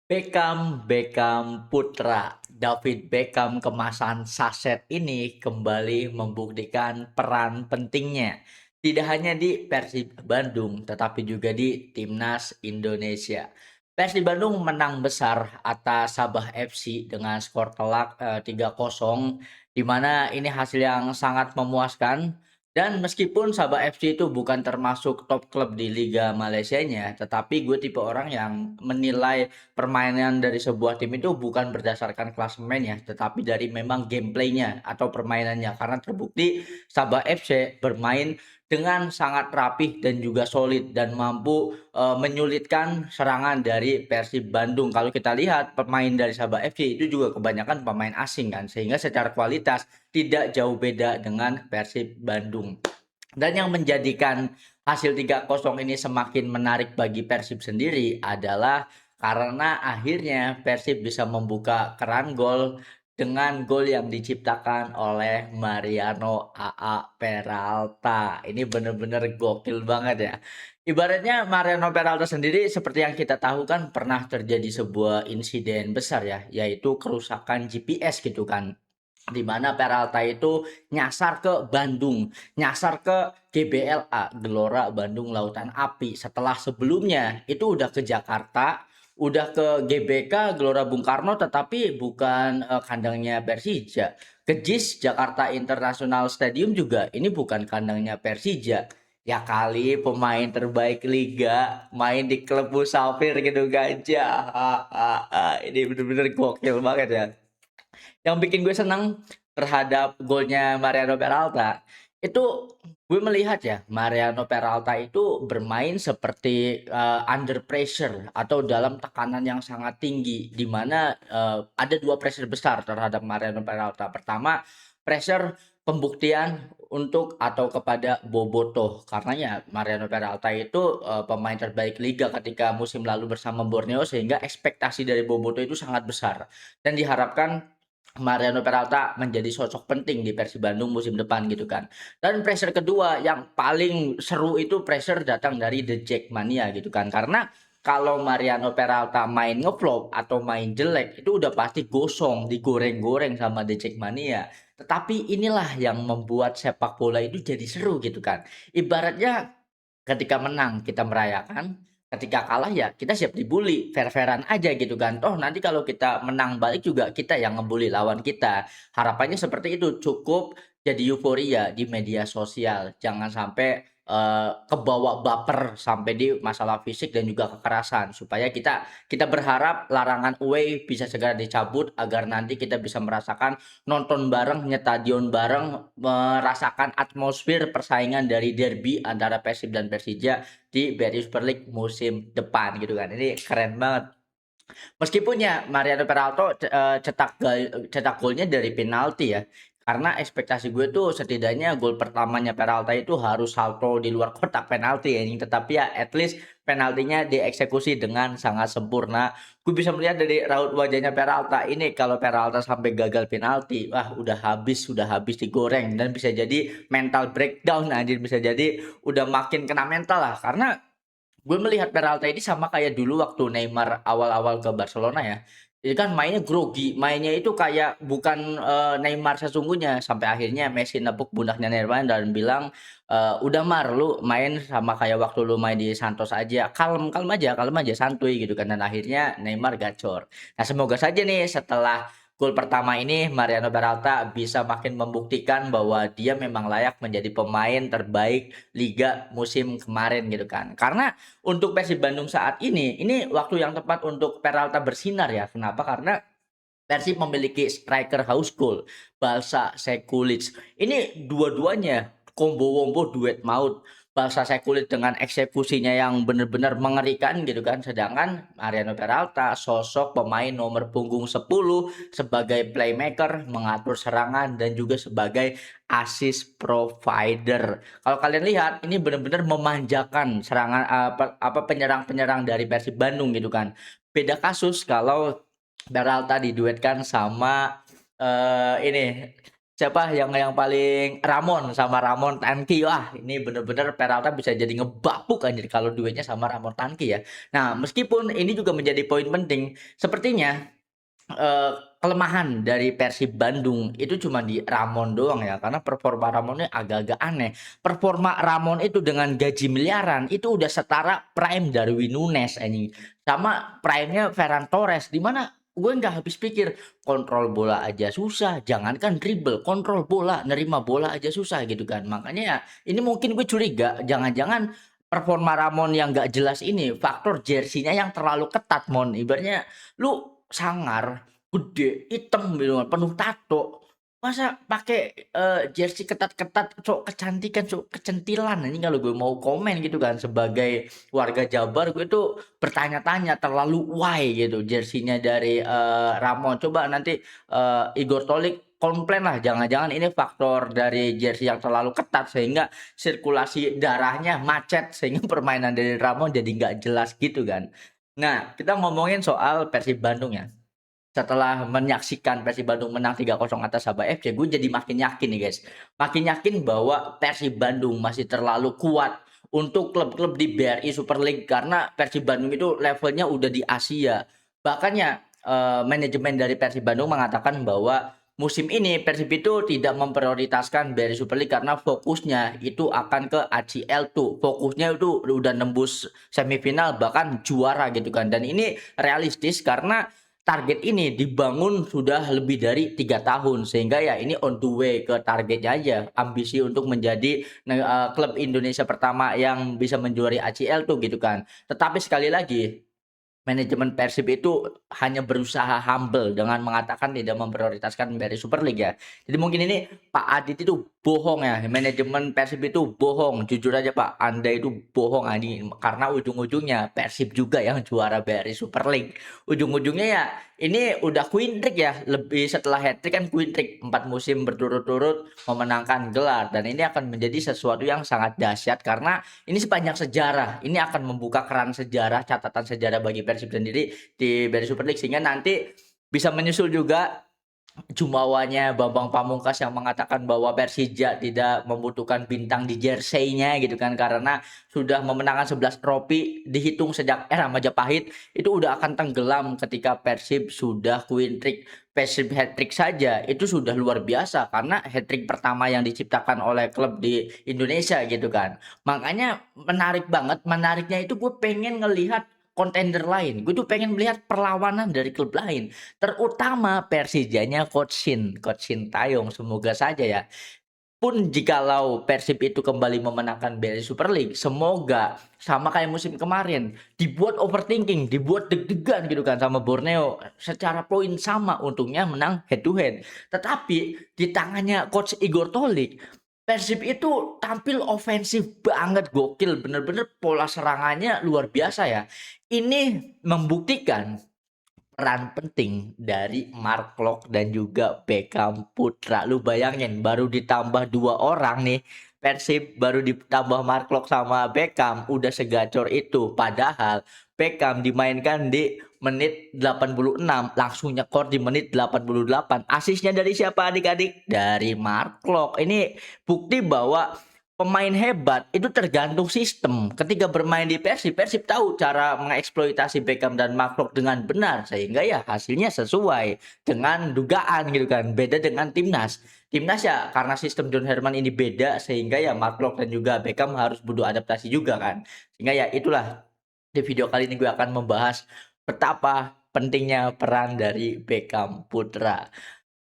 Beckham Putra, David Beckham kemasan saset ini kembali membuktikan peran pentingnya. Tidak hanya di Persib Bandung, tetapi juga di Timnas Indonesia. Persib Bandung menang besar atas Sabah FC dengan skor telak 3-0, di mana ini hasil yang sangat memuaskan. Dan meskipun Sabah FC itu bukan termasuk top klub di Liga Malaysianya, tetapi gue tipe orang yang menilai permainan dari sebuah tim itu bukan berdasarkan klasemennya, tetapi dari memang gameplaynya atau permainannya. Karena terbukti Sabah FC bermain dengan sangat rapih dan juga solid dan mampu menyulitkan serangan dari Persib Bandung. Kalau kita lihat pemain dari Sabah FC itu juga kebanyakan pemain asing kan, sehingga secara kualitas tidak jauh beda dengan Persib Bandung. Dan yang menjadikan hasil 3-0 ini semakin menarik bagi Persib sendiri adalah karena akhirnya Persib bisa membuka keran gol dengan gol yang diciptakan oleh Mariano AA Peralta. Ini benar-benar gokil banget ya. Ibaratnya Mariano Peralta sendiri seperti yang kita tahu kan pernah terjadi sebuah insiden besar ya, yaitu kerusakan GPS gitu kan, di mana Peralta itu nyasar ke Bandung, nyasar ke GBLA, Gelora Bandung Lautan Api. Setelah sebelumnya itu udah ke Jakarta, udah ke GBK Gelora Bung Karno, tetapi bukan kandangnya Persija. Ke JIS Jakarta International Stadium juga ini bukan kandangnya Persija. Ya kali pemain terbaik liga main di klub Musafir gitu gajah. Ini bener-bener gokil banget ya. Yang bikin gue senang terhadap golnya Mariano Peralta, itu gue melihat ya, Mariano Peralta itu bermain seperti, under pressure atau dalam tekanan yang sangat tinggi, di mana, ada 2 pressure besar terhadap Mariano Peralta. Pertama, pressure pembuktian untuk atau kepada Bobotoh, karena ya Mariano Peralta itu, pemain terbaik liga ketika musim lalu bersama Borneo, sehingga ekspektasi dari Bobotoh itu sangat besar dan diharapkan Mariano Peralta menjadi sosok penting di Persib Bandung musim depan gitu kan. Dan pressure kedua yang paling seru itu pressure datang dari The Jackmania gitu kan. Karena kalau Mariano Peralta main ngevlog atau main jelek itu udah pasti gosong, digoreng-goreng sama The Jackmania. Tetapi inilah yang membuat sepak bola itu jadi seru gitu kan. Ibaratnya ketika menang kita merayakan, ketika kalah ya kita siap dibully, fair-fairan aja gitu kan. Toh nanti kalau kita menang balik juga kita yang ngebully lawan kita. Harapannya seperti itu, cukup jadi euforia di media sosial. Jangan sampai kebawa baper sampai di masalah fisik dan juga kekerasan, supaya kita kita berharap larangan away bisa segera dicabut agar nanti kita bisa merasakan nonton bareng, nyetadion bareng, merasakan atmosfer persaingan dari derby antara Persib dan Persija di BRI Super League musim depan gitu kan. Ini keren banget. Meskipun ya Mariano Peralta cetak golnya dari penalti ya. Karena ekspektasi gue tuh setidaknya gol pertamanya Peralta itu harus salto di luar kotak penalti ya, ini tetapi ya at least penaltinya dieksekusi dengan sangat sempurna. Gue bisa melihat dari raut wajahnya Peralta ini, kalau Peralta sampai gagal penalti, wah udah habis digoreng dan bisa jadi mental breakdown anjir, bisa jadi udah makin kena mental lah. Karena gue melihat Peralta ini sama kayak dulu waktu Neymar awal-awal ke Barcelona ya. Itu kan mainnya grogi, mainnya itu kayak bukan, Neymar sesungguhnya, sampai akhirnya Messi nepuk pundaknya Neymar dan bilang, "Udah Mar, lu main sama kayak waktu lu main di Santos aja, kalem aja, santuy," gitu kan, dan akhirnya Neymar gacor. Nah, semoga saja nih setelah gol pertama ini Mariano Peralta bisa makin membuktikan bahwa dia memang layak menjadi pemain terbaik liga musim kemarin gitu kan. Karena untuk Persib Bandung saat ini waktu yang tepat untuk Peralta bersinar ya. Kenapa? Karena Persib memiliki striker haus gol, Balsa Sekulic. Ini dua-duanya combo wombo duet maut. Balsa Sekulic dengan eksekusinya yang benar-benar mengerikan gitu kan. Sedangkan Mariano Peralta sosok pemain nomor punggung 10 sebagai playmaker, mengatur serangan dan juga sebagai assist provider. Kalau kalian lihat ini benar-benar memanjakan serangan penyerang-penyerang dari Persib Bandung gitu kan. Beda kasus kalau Peralta diduetkan sama ini siapa yang paling Ramon sama Ramon Tanki. Wah, ini bener-bener Peralta bisa jadi ngebapuk anjir kalau duetnya sama Ramon Tanki ya. Nah, meskipun ini juga menjadi poin penting, sepertinya kelemahan dari Persib Bandung itu cuma di Ramon doang ya, karena performa Ramonnya agak-agak aneh. Performa Ramon itu dengan gaji miliaran itu udah setara prime Darwin Nunes anjing. Sama prime-nya Ferran Torres, di mana gue nggak habis pikir, kontrol bola aja susah, jangankan dribble, kontrol bola, nerima bola aja susah gitu kan. Makanya ya ini mungkin gue curiga jangan-jangan performa Ramon yang nggak jelas ini faktor jersinya yang terlalu ketat mon. Ibaratnya lu sangar, gede, hitam gitu kan, penuh tato. Masa pakai, jersey ketat-ketat, sok kecantikan, sok kecentilan, ini kalau gue mau komen gitu kan sebagai warga Jabar, gue tuh bertanya-tanya terlalu why gitu jersey-nya dari, Ramon. Coba nanti, Igor Tolik komplain lah, jangan-jangan ini faktor dari jersey yang terlalu ketat sehingga sirkulasi darahnya macet, sehingga permainan dari Ramon jadi nggak jelas gitu kan. Nah, kita ngomongin soal Persib Bandung ya. Setelah menyaksikan Persib Bandung menang 3-0 atas Sabah FC, gue jadi makin yakin nih guys. Makin yakin bahwa Persib Bandung masih terlalu kuat untuk klub-klub di BRI Super League karena Persib Bandung itu levelnya udah di Asia. Bahkan ya manajemen dari Persib Bandung mengatakan bahwa musim ini Persib itu tidak memprioritaskan BRI Super League karena fokusnya itu akan ke ACL tuh. Fokusnya itu udah nembus semifinal bahkan juara gitu kan. Dan ini realistis karena target ini dibangun sudah lebih dari 3 tahun sehingga ya ini on the way ke targetnya aja, ambisi untuk menjadi klub Indonesia pertama yang bisa menjuari ACL tuh gitu kan. Tetapi sekali lagi manajemen Persib itu hanya berusaha humble dengan mengatakan tidak memprioritaskan BRI Super League ya. Jadi mungkin ini Pak Adit itu bohong ya, manajemen Persib itu bohong. Jujur aja Pak, Anda itu bohong anjing karena ujung-ujungnya Persib juga yang juara BRI Super League. Ujung-ujungnya ya ini udah queen trick ya, lebih setelah hat trick kan queen trick 4 musim berturut-turut memenangkan gelar dan ini akan menjadi sesuatu yang sangat dahsyat karena ini sepanjang sejarah, ini akan membuka keran sejarah, catatan sejarah bagi Persib sendiri di BRI Super League sehingga nanti bisa menyusul juga jumawanya Bambang Pamungkas yang mengatakan bahwa Persija tidak membutuhkan bintang di jersey-nya gitu kan karena sudah memenangkan 11 trofi dihitung sejak era Majapahit itu udah akan tenggelam ketika Persib sudah queen trick. Persib hat trick saja itu sudah luar biasa karena hat trick pertama yang diciptakan oleh klub di Indonesia gitu kan. Makanya menarik banget, menariknya itu gue pengen ngelihat kontender lain. Gue tuh pengen melihat perlawanan dari klub lain. Terutama Persijanya Coach Sintayong, semoga saja ya. Pun jikalau Persib itu kembali memenangkan BRI Super League, semoga sama kayak musim kemarin, dibuat overthinking, dibuat deg-degan gitu kan sama Borneo. Secara poin sama, untungnya menang head to head. Tetapi di tangannya Coach Igor Tolik, Persib itu tampil ofensif banget, gokil, bener-bener pola serangannya luar biasa ya. Ini membuktikan peran penting dari Mark Klok dan juga Beckham Putra. Lu bayangin baru ditambah 2 orang nih, Persib baru ditambah Mark Klok sama Beckham udah segacor itu. Padahal Beckham dimainkan di menit 86, langsung nyekor di menit 88. Asisnya dari siapa adik-adik? Dari Mark Klok. Ini bukti bahwa pemain hebat itu tergantung sistem. Ketika bermain di Persib, Persib tahu cara mengeksploitasi Beckham dan Mark dengan benar sehingga ya hasilnya sesuai dengan dugaan gitu kan. Beda dengan Timnas. Timnas ya karena sistem John Herman ini beda sehingga ya Mark dan juga Beckham harus butuh adaptasi juga kan. Sehingga ya itulah di video kali ini gue akan membahas betapa pentingnya peran dari Beckham Putra.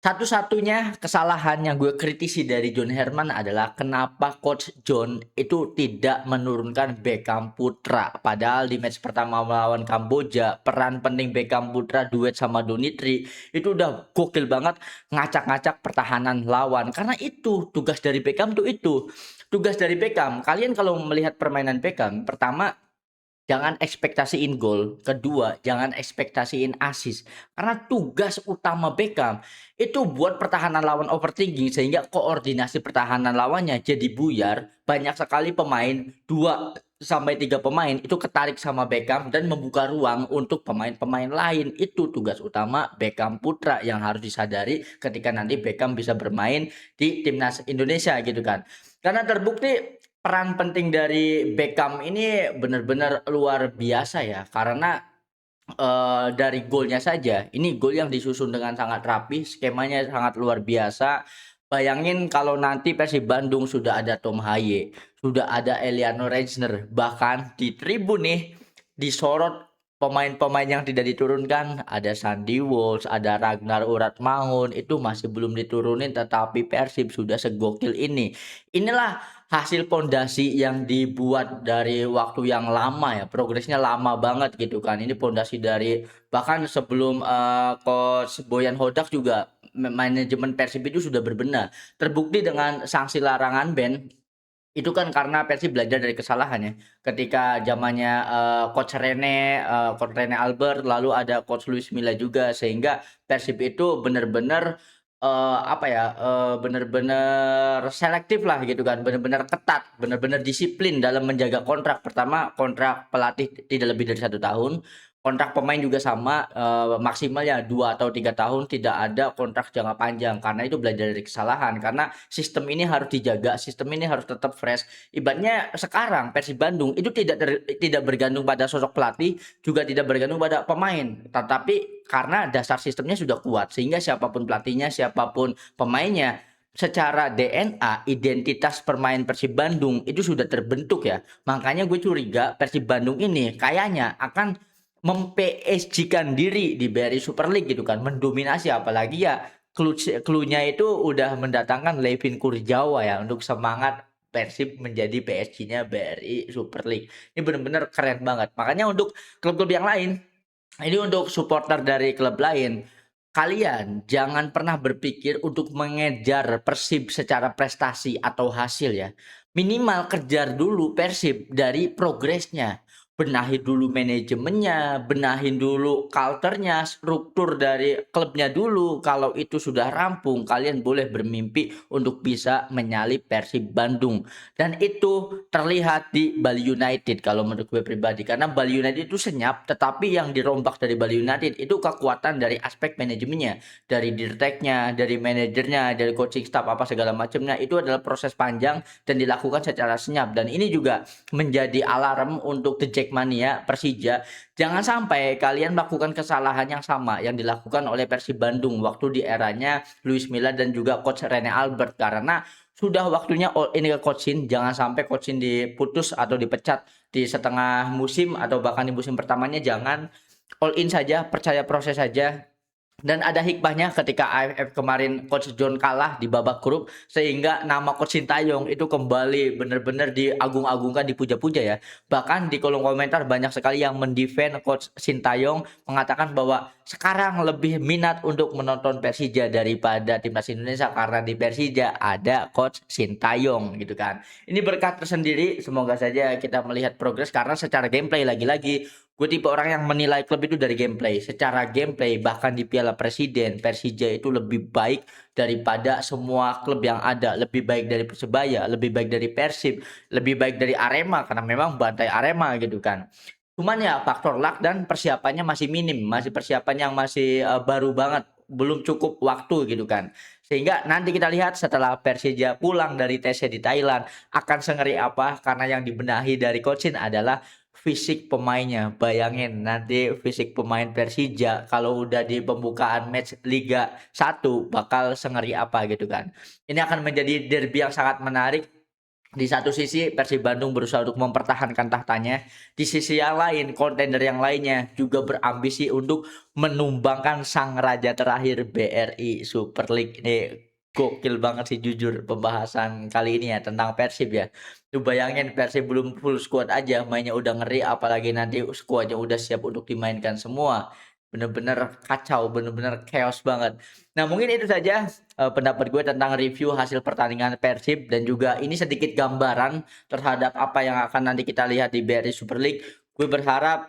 Satu-satunya kesalahan yang gue kritisi dari John Herman adalah kenapa Coach John itu tidak menurunkan Beckham Putra. Padahal di match pertama melawan Kamboja, peran penting Beckham Putra duet sama Donitri itu udah gokil banget ngacak-ngacak pertahanan lawan. Karena itu tugas dari Beckham tuh itu. Tugas dari Beckham, kalian kalau melihat permainan Beckham, pertama jangan ekspektasiin gol, kedua jangan ekspektasiin assist. Karena tugas utama Beckham itu buat pertahanan lawan overthinking sehingga koordinasi pertahanan lawannya jadi buyar. Banyak sekali pemain 2 sampai 3 pemain itu ketarik sama Beckham dan membuka ruang untuk pemain-pemain lain. Itu tugas utama Beckham Putra yang harus disadari ketika nanti Beckham bisa bermain di timnas Indonesia gitu kan. Karena terbukti peran penting dari Beckham ini benar-benar luar biasa ya, karena dari golnya saja, ini gol yang disusun dengan sangat rapi, skemanya sangat luar biasa. Bayangin kalau nanti Persib Bandung sudah ada Tom Haye, sudah ada Eliano Reijner, bahkan di tribun nih disorot pemain-pemain yang tidak diturunkan, ada Sandy Walsh, ada Ragnar Uratmangun, itu masih belum diturunin tetapi Persib sudah segokil ini. Inilah hasil pondasi yang dibuat dari waktu yang lama ya, progresnya lama banget gitu kan. Ini pondasi dari bahkan sebelum Coach Boyan Hodak juga manajemen Persib itu sudah berbenah. Terbukti dengan sanksi larangan ban itu kan karena Persib belajar dari kesalahannya. Ketika zamannya Coach Rene Albert, lalu ada Coach Luis Milla juga, sehingga Persib itu benar-benar apa ya, benar-benar selektif lah gitu kan, benar-benar ketat, benar-benar disiplin dalam menjaga kontrak. Pertama, kontrak pelatih tidak lebih dari 1 tahun, kontrak pemain juga sama, maksimalnya 2 atau 3 tahun, tidak ada kontrak jangka panjang, karena itu belajar dari kesalahan. Karena sistem ini harus dijaga, sistem ini harus tetap fresh. Ibaratnya sekarang Persib Bandung itu tidak bergantung pada sosok pelatih, juga tidak bergantung pada pemain, tetapi karena dasar sistemnya sudah kuat, sehingga siapapun pelatihnya, siapapun pemainnya, secara DNA, identitas permain Persib Bandung itu sudah terbentuk ya. Makanya gue curiga Persib Bandung ini kayaknya akan mem-PSG-kan diri di BRI Super League gitu kan, mendominasi, apalagi ya clue-nya itu udah mendatangkan Levin Kurjawa ya untuk semangat Persib menjadi PSG-nya BRI Super League. Ini benar-benar keren banget. Makanya untuk klub-klub yang lain, ini untuk supporter dari klub lain, kalian jangan pernah berpikir untuk mengejar Persib secara prestasi atau hasil ya. Minimal kejar dulu Persib dari progresnya. Benahi dulu manajemennya, benahin dulu culture-nya, struktur dari klubnya dulu. Kalau itu sudah rampung, kalian boleh bermimpi untuk bisa menyalip Persib Bandung. Dan itu terlihat di Bali United kalau menurut gue pribadi. Karena Bali United itu senyap, tetapi yang dirombak dari Bali United itu kekuatan dari aspek manajemennya. Dari dirteknya, dari manajernya, dari coaching staff apa segala macamnya. Itu adalah proses panjang dan dilakukan secara senyap. Dan ini juga menjadi alarm untuk The Jackmania Persija. Jangan sampai kalian melakukan kesalahan yang sama yang dilakukan oleh Persib Bandung waktu di eranya Luis Milla dan juga Coach Rene Albert, karena sudah waktunya all in ke Coach Shin. Jangan sampai Coach Shin diputus atau dipecat di setengah musim atau bahkan di musim pertamanya. Jangan, all in saja, percaya proses saja. Dan ada hikmahnya ketika AFF kemarin Coach John kalah di babak grup, sehingga nama Coach Sintayong itu kembali benar-benar diagung-agungkan, dipuja-puja ya. Bahkan di kolom komentar banyak sekali yang mendefend Coach Sintayong, mengatakan bahwa sekarang lebih minat untuk menonton Persija daripada timnas Indonesia karena di Persija ada Coach Sintayong gitu kan. Ini berkat tersendiri, semoga saja kita melihat progres karena secara gameplay lagi-lagi gue tipe orang yang menilai klub itu dari gameplay. Secara gameplay bahkan di Piala Presiden, Persija itu lebih baik daripada semua klub yang ada. Lebih baik dari Persebaya, lebih baik dari Persib, lebih baik dari Arema karena memang bantai Arema gitu kan. Cuman ya faktor luck dan persiapannya masih minim, masih persiapan yang masih baru banget, belum cukup waktu gitu kan. Sehingga nanti kita lihat setelah Persija pulang dari tesnya di Thailand akan sengeri apa, karena yang dibenahi dari Coach Shin adalah fisik pemainnya. Bayangin nanti fisik pemain Persija kalau udah di pembukaan match Liga 1 bakal sengeri apa gitu kan. Ini akan menjadi derby yang sangat menarik. Di satu sisi Persib Bandung berusaha untuk mempertahankan tahtanya, di sisi yang lain kontender yang lainnya juga berambisi untuk menumbangkan sang raja terakhir BRI Super League. Ini gokil banget sih jujur pembahasan kali ini ya tentang Persib ya. Lu bayangin Persib belum full squad aja mainnya udah ngeri, apalagi nanti skuadnya udah siap untuk dimainkan semua. Bener-bener kacau, bener-bener chaos banget. Nah mungkin itu saja pendapat gue tentang review hasil pertandingan Persib, dan juga ini sedikit gambaran terhadap apa yang akan nanti kita lihat di BRI Super League. Gue berharap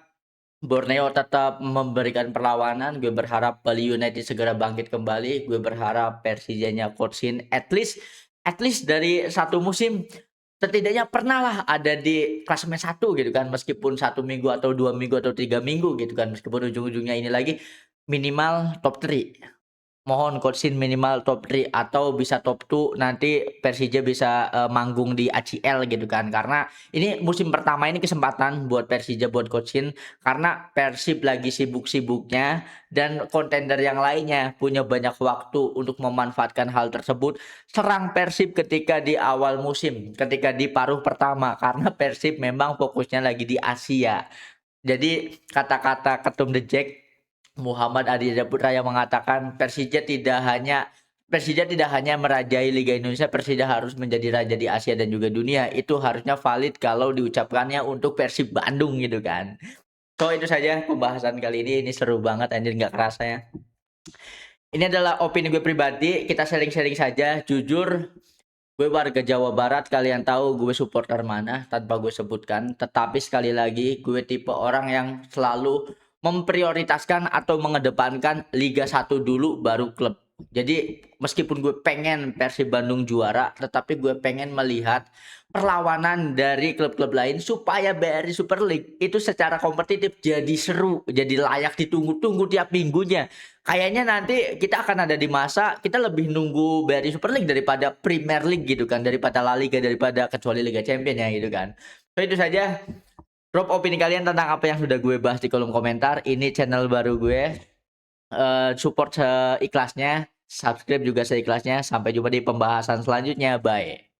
Borneo tetap memberikan perlawanan, gue berharap Bali United segera bangkit kembali, gue berharap Persijanya Coach Shin at least dari satu musim setidaknya pernah lah ada di klasemen 1 gitu kan, meskipun 1 minggu atau 2 minggu atau 3 minggu gitu kan, meskipun ujung-ujungnya ini lagi minimal top 3. Mohon Coach Shin minimal top 3 atau bisa top 2 nanti Persija bisa, manggung di ACL gitu kan. Karena ini musim pertama ini kesempatan buat Persija, buat Coach Shin, karena Persib lagi sibuk-sibuknya dan kontender yang lainnya punya banyak waktu untuk memanfaatkan hal tersebut. Serang Persib ketika di awal musim, ketika di paruh pertama, karena Persib memang fokusnya lagi di Asia. Jadi kata-kata Ketum The Jack Muhammad Aditya Putra yang mengatakan Persija tidak hanya merajai Liga Indonesia, Persija harus menjadi raja di Asia dan juga dunia. Itu harusnya valid kalau diucapkannya untuk Persib Bandung gitu kan. So itu saja pembahasan kali ini seru banget anjir nggak kerasa ya. Ini adalah opini gue pribadi, kita sharing-sharing saja. Jujur, gue warga Jawa Barat, kalian tahu gue supporter mana tanpa gue sebutkan. Tetapi sekali lagi, gue tipe orang yang selalu memprioritaskan atau mengedepankan Liga 1 dulu baru klub. Jadi meskipun gue pengen Persib Bandung juara, tetapi gue pengen melihat perlawanan dari klub-klub lain supaya BRI Super League itu secara kompetitif jadi seru, jadi layak ditunggu-tunggu tiap minggunya. Kayaknya nanti kita akan ada di masa kita lebih nunggu BRI Super League daripada Premier League gitu kan, daripada La Liga, daripada kecuali Liga Champions ya gitu kan. So itu saja. Drop opini kalian tentang apa yang sudah gue bahas di kolom komentar. Ini channel baru gue. Support seikhlasnya, subscribe juga seikhlasnya. Sampai jumpa di pembahasan selanjutnya. Bye.